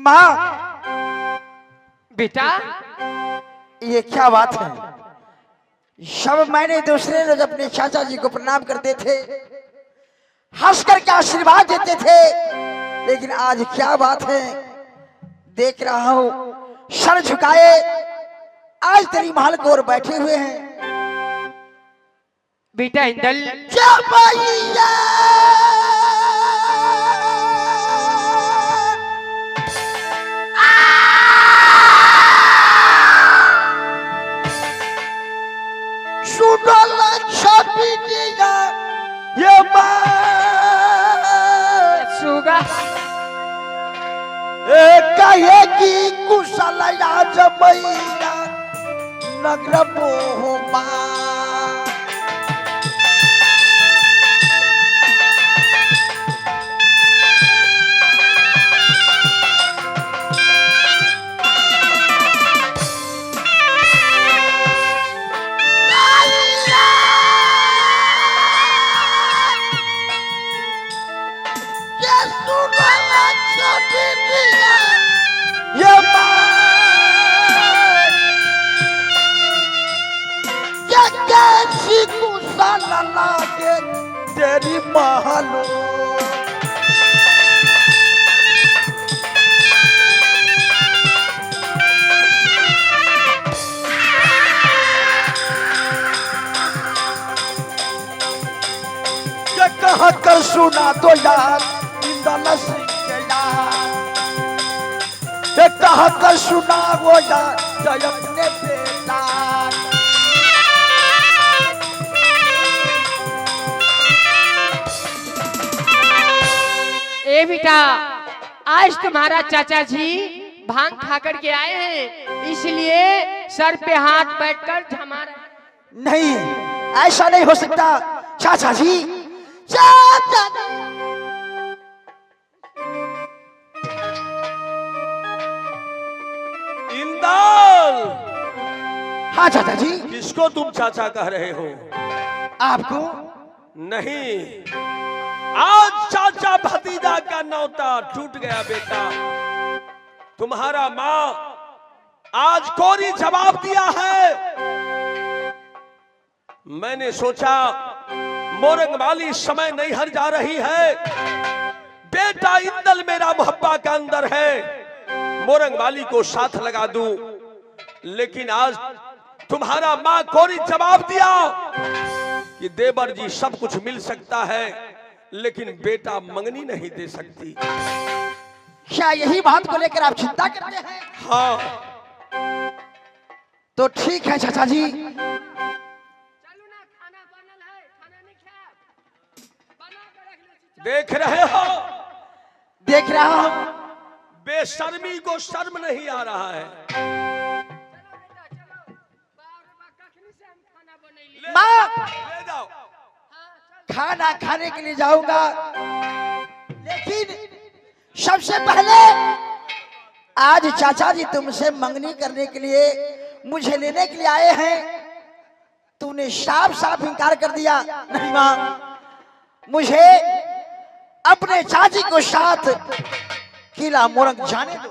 माँ, बेटा ये क्या बात है? सब मैंने दूसरे रोज अपने चाचा जी को प्रणाम करते थे, हंस करके आशीर्वाद देते थे, लेकिन आज क्या बात है? देख रहा हूँ सर झुकाए आज तेरी महल को ओर बैठे हुए हैं। बेटा इंदल, क्या भैया सुनो लच्छा पीटिया ये सुगा कहे की कुशल आज मैया नगर मोहबा लागे तेरी महलो ये कह कर सुना तो यार इंदल सिंह के यार, ये कह कर सुना वो यार जय अपने बेटा। ए बेटा, आज तुम्हारा चाचा जी भांग खा करके आए हैं, इसलिए सर पे हाथ बैठकर हमारा नहीं, ऐसा नहीं हो सकता चाचा जी। चाचा इंदल, हाँ चाचा जी। किसको तुम चाचा कह रहे हो? आपको नहीं, आज चाचा भतीजा का नौता टूट गया बेटा। तुम्हारा माँ आज कोरी जवाब दिया है। मैंने सोचा मोरंग वाली समय नहीं हर जा रही है, बेटा इंदल मेरा मुहब्बा का अंदर है, मोरंग वाली को साथ लगा दूं, लेकिन आज तुम्हारा माँ कोरी जवाब दिया कि देवर जी सब कुछ मिल सकता है, लेकिन बेटा मंगनी नहीं दे सकती। क्या यही बात को लेकर आप चिंता करते हैं? हाँ, तो ठीक है चाचा जी। चलो ना, खाना बनल है, खाना नहीं खाया, बना के रख लो। देख रहे हो देख रहा हूं बेशर्मी को शर्म नहीं आ रहा है। चलो बेटा चलो, बाप रे बाप, कखनी से हम खाना बनैली। माँ, ले जाओ। खाना खाने के लिए जाऊंगा, लेकिन सबसे पहले आज चाचा जी तुमसे मंगनी करने के लिए मुझे लेने के लिए आए हैं। तूने साफ साफ इनकार कर दिया। नहीं माँ, मुझे अपने चाची को साथ किला मोरंग जाने दो।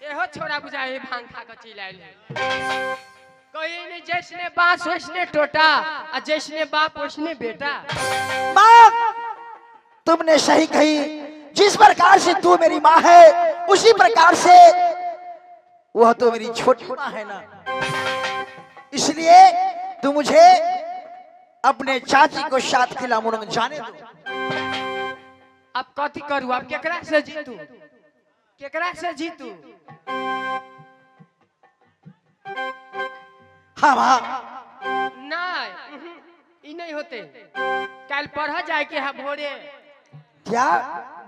एहो छोरा बुझाए भांग खा कर चिल्लाइल है। कोई ने जैसने बांस वैसने टोटा, और जैसने बाप वैसने बेटा। माँ, तुमने सही कही। जिस प्रकार से तू मेरी माँ है, उसी प्रकार से वह तो मेरी छोटी माँ है ना, इसलिए तू मुझे अपने चाची को साथ खिला मुरंग जाने दो। अब कथी करू? अब केकरा से जीतू? केकरा से जीतू? हाँ माँ। नहीं, ई नहीं होते। कल पढ़ा जाए के है भोरे, क्या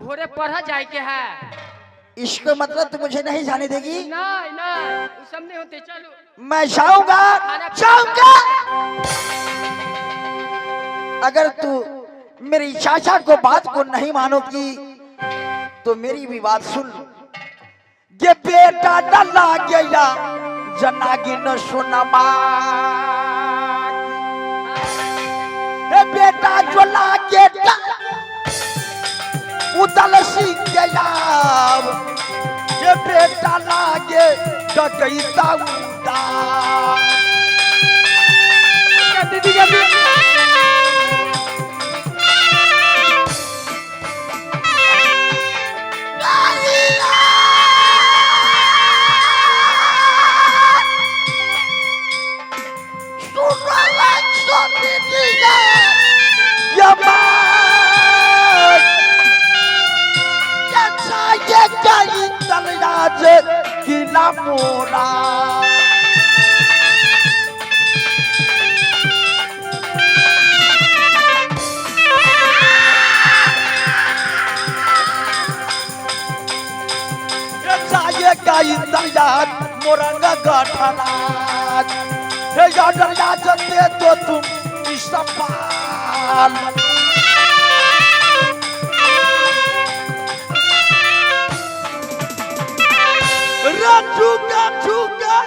भोरे पढ़ा जाए के है। इसको मतलब तू मुझे नहीं जाने देगी? नहीं नहीं, वो सब नहीं होते। चलो मैं जाऊंगा, जाऊंगा। अगर तू मेरी चाचा को बात को नहीं मानोगी तो मेरी भी बात सुन लो। ये बेटा डला गया जनागी न सुनमा, बेटा जो लागे उदल सिंह के याव ये बेटा लागे डकैता उदा दीदी जल्दी किला मोरा का इंतजार मोरंगा गठराज हे गठरा जते तो तुम इस्तेमाल रचुका चुका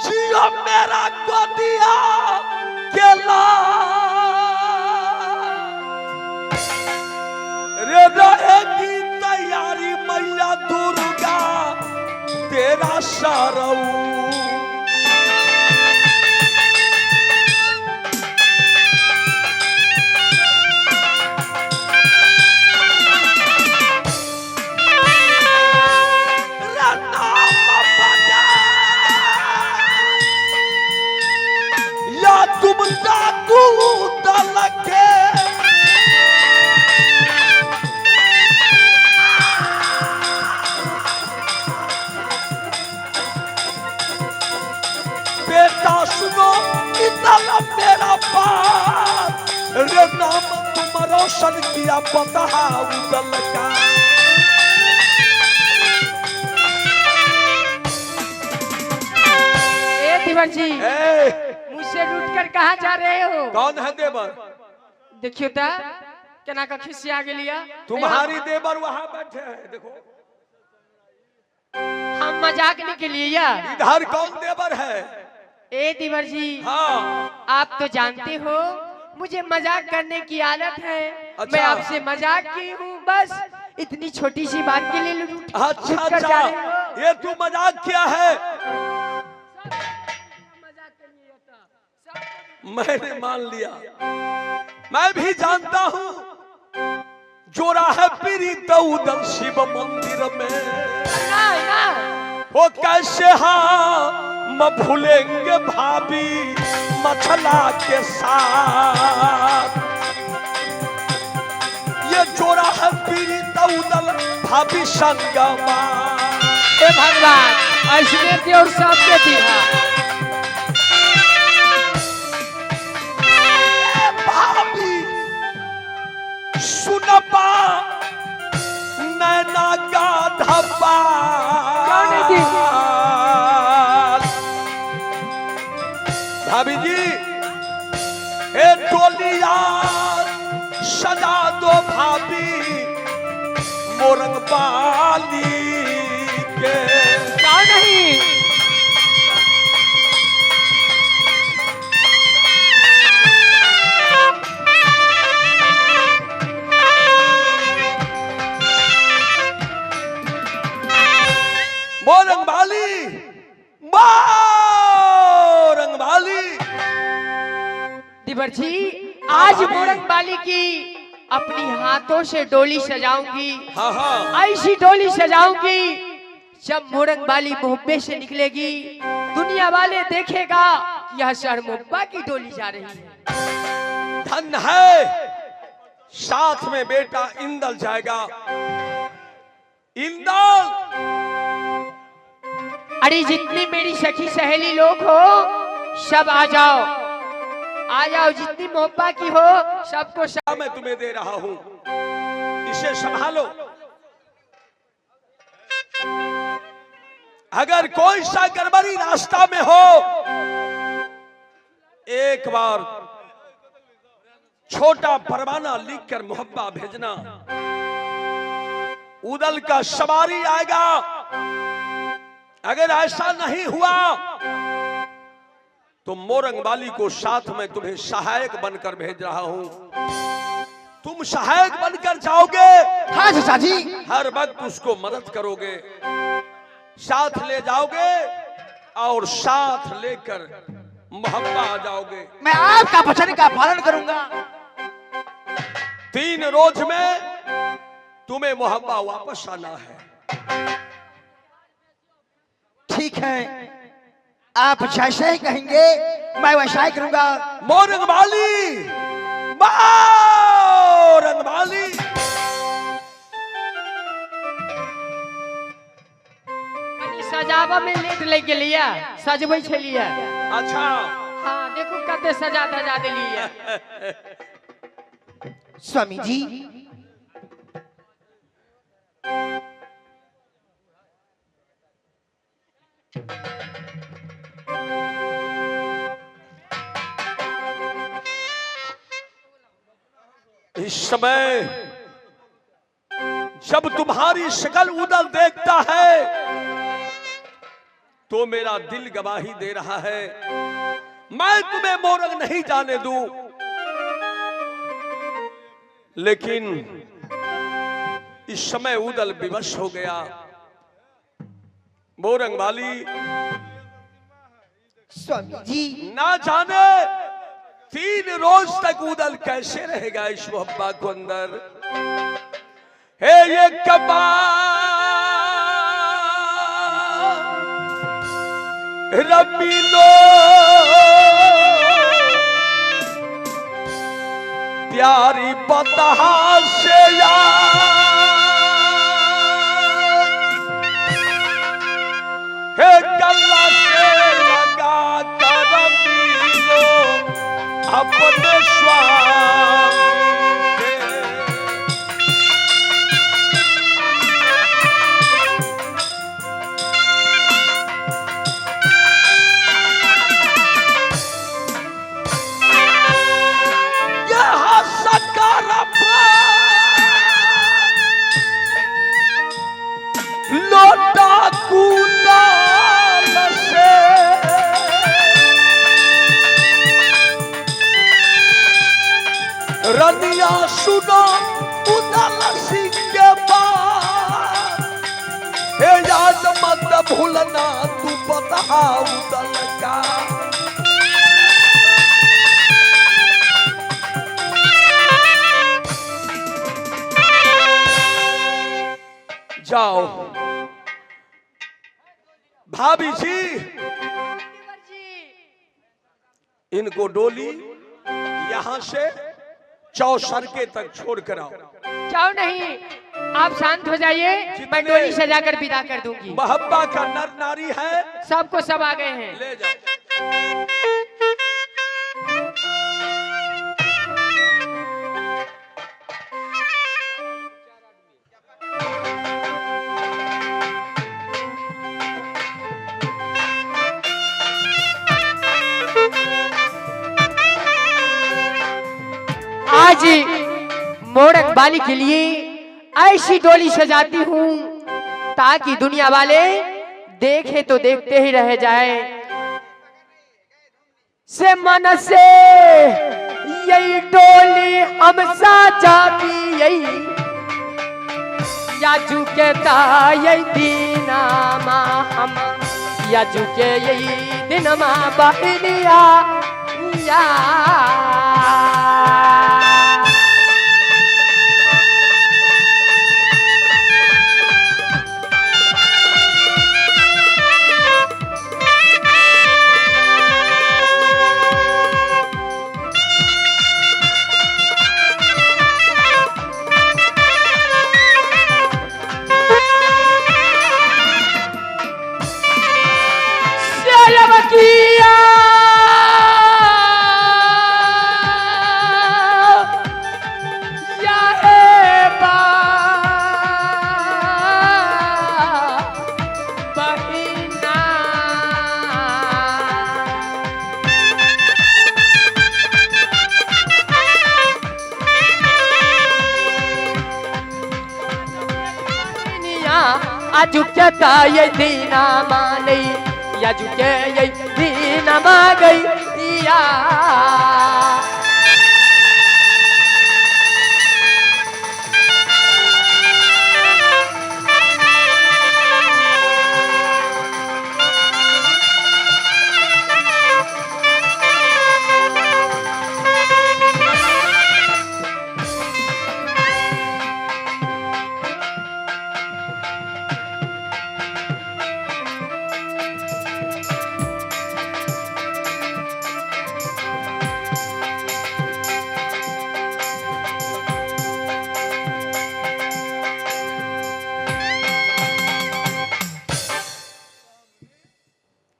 जियो मेरा गोदिया केला रे रहेगी तैयारी मैया दुर्गा तेरा सरऊ तुम डाकू दलके बेटा सुनो इतना मेरा बात रे नाम तुम रोशन किया पता उदल का देवर जी मुझसे रूठ कर कहाँ जा रहे हो? कौन है देवर? देखियो ता केना का खिसिया गेलिया। तुम्हारी देवर वहाँ बैठे हैं देखो। हम मजाक नहीं के लिए या इधर कौन देवर है? ए देवर जी हाँ आप तो जानते हो मुझे मजाक करने की आदत है। अच्छा। मैं आपसे मजाक की हूँ बस इतनी छोटी सी बात के लिए अच्छा अच्छा ये तू मजाक किया है मैंने मान लिया। मैं भी जानता हूँ जोड़ा है पीड़ित उदल शिव मंदिर में ना, ना। वो कैसे हम भूलेंगे भाभी मछला के साथ। ये जोड़ा है पीड़ित उदल भाभी संगमा। हे भगवान ऐसे देव सबके दिया सुनबा नैना का धब्बा भाभी जी ए टोलिया सजा दो भाभी मोरंग बाली के क्या नहीं मोरंगबाली देवर जी आज मोरंगबाली की अपनी हाथों से डोली सजाऊंगी। हाँ हाँ ऐसी डोली सजाऊंगी जब मोरंगबाली मोहब्बे से निकलेगी दुनिया वाले देखेगा यह शहर मोहब्बा की डोली जा रही है। धन है साथ में बेटा इंदल जाएगा। इंदल अरे जितनी मेरी सखी सहेली लोग हो सब आ जाओ जितनी मोहब्बा की हो सबको मैं तुम्हें दे रहा हूं इसे संभालो। अगर कोई सा गड़बड़ी रास्ता में हो एक बार छोटा परवाना लिखकर मोहब्बा भेजना। उदल का सवारी आएगा। अगर ऐसा नहीं हुआ तो मोरंग वाली को साथ में तुम्हें सहायक बनकर भेज रहा हूं। तुम सहायक बनकर जाओगे, हाँ चाचा जी। हर वक्त उसको मदद करोगे, साथ ले जाओगे और साथ लेकर मोहब्बा आ जाओगे। मैं आपका वचन का पालन करूंगा। 3 रोज में तुम्हें मोहब्बा वापस आना है। ठीक है, आप जैसे ही कहेंगे मैं वैसा ही करूंगा। मोरंग वाली, मोरंग वाली। सजावा में लेट लेके लिया, सजबै छलिए। अच्छा, हाँ देखो कते सजा धजा दिलिए। स्वामी जी, इस समय जब तुम्हारी शक्ल उदल देखता है तो मेरा दिल गवाही दे रहा है, मैं तुम्हें मोरंग नहीं जाने दूं। लेकिन इस समय उदल विवश हो गया। मोरंग वाली, स्वामी जी, ना जाने 3 रोज तक उदल कैसे रहेगा इस मोहब्बा को अंदर। हे ये कबा रबी लो प्यारी बता से हे गला से लगा कर मिलो अपने स्वामी। लोटा कुदाल से रनिया सुनो उदल सिंह के बाद, हे याद मत भूलना तू बता उदल का। जाओ भाभी जी, इनको डोली यहां से चौसरके तक छोड़ कर आओ। जाओ नहीं, आप शांत हो जाइए, मैं डोली सजाकर विदा कर दूंगी। मोहब्बा का नर नारी है, सबको सब आ गए हैं। ले जाओ। आज मोरंग वाली के लिए ऐसी डोली सजाती हूँ ताकि दुनिया वाले देखे तो देखते ही रह जाए। से मन से यही डोली हम सजाती यही याजू के यही दीनामा हम याजू के यही दिनमा बहनिया या आजू क्या ये दीना माने याजू के ये दीना समा गई या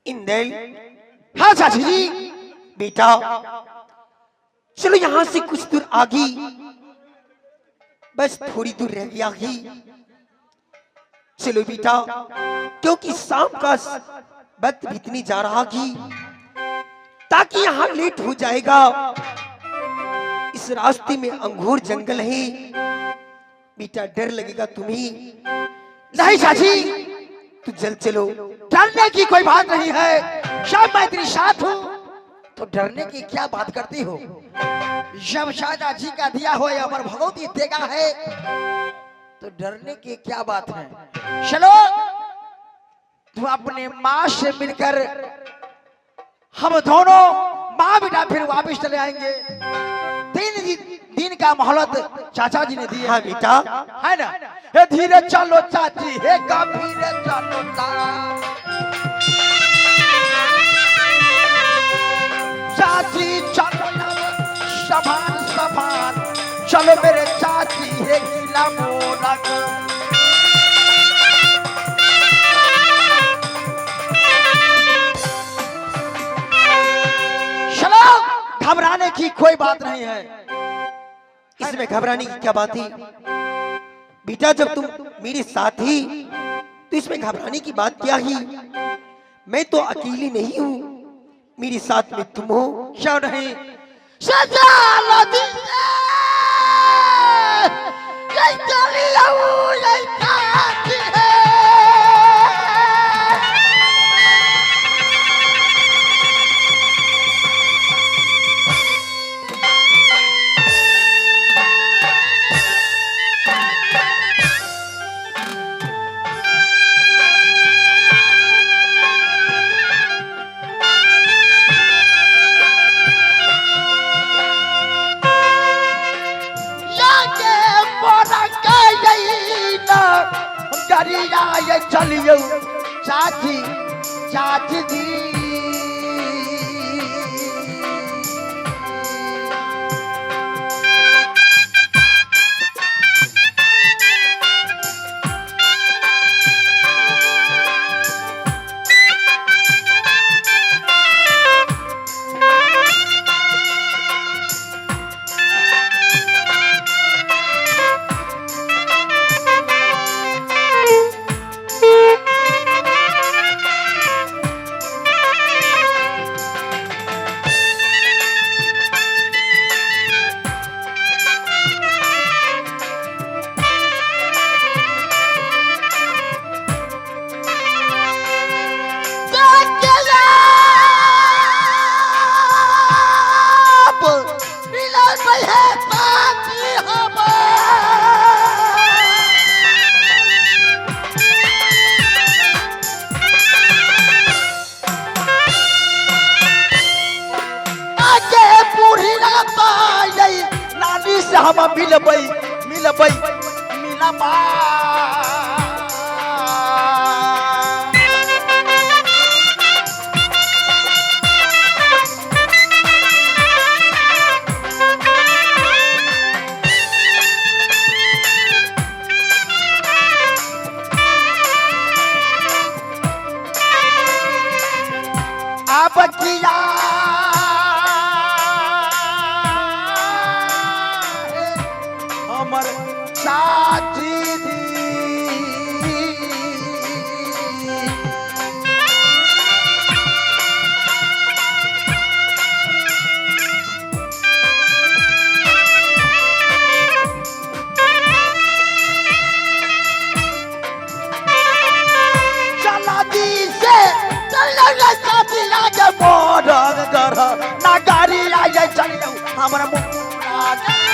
इंदल, हाँ चाची जी। बेटा चलो यहाँ से कुछ दूर आगे, बस थोड़ी दूर रह गया ही। चलो बेटा, क्योंकि शाम का वक्त बीतने जा रहा ही, ताकि यहाँ लेट हो जाएगा। इस रास्ते में अंगूर जंगल है बेटा, डर लगेगा तुम्हें। नहीं चाची, तू जल्द चलो। डरने की कोई बात नहीं है, शायद मैं तेरे साथ हूँ तो डरने की क्या बात करती हो। जब शादा जी का दिया हो या अमर भगवती देगा है तो डरने की क्या बात है। चलो तू अपने माँ से मिलकर हम दोनों माँ बेटा फिर वापस चले आएंगे। 3 दिन का मोहलत चाचा जी ने दिया। हाँ बेटा, है ना। हे धीरे चलो चाची, हे गंभीर चलो चाची, चलो सभान सभान, चलो मेरे चाची हे गीला मोरक। चलो, घबराने की कोई बात नहीं है। इसमें घबराने की क्या बात है बेटा, जब तुम मेरे साथ ही तो इसमें घबराने की बात क्या ही। मैं तो अकेली नहीं हूँ, मेरे साथ में तुम हो। क्यों नहीं। सजा लो दिल से, ये चली आऊं, ये काटी है। करिया ये चलियो चाची, चाची जी। हम मिलबै मिलबै मिलबा। आप किया हमर साथी दी। चला दी से चला साथी आगे मोड़ डर ना गाड़ी आ जाए चल जाऊ हमरा मुंह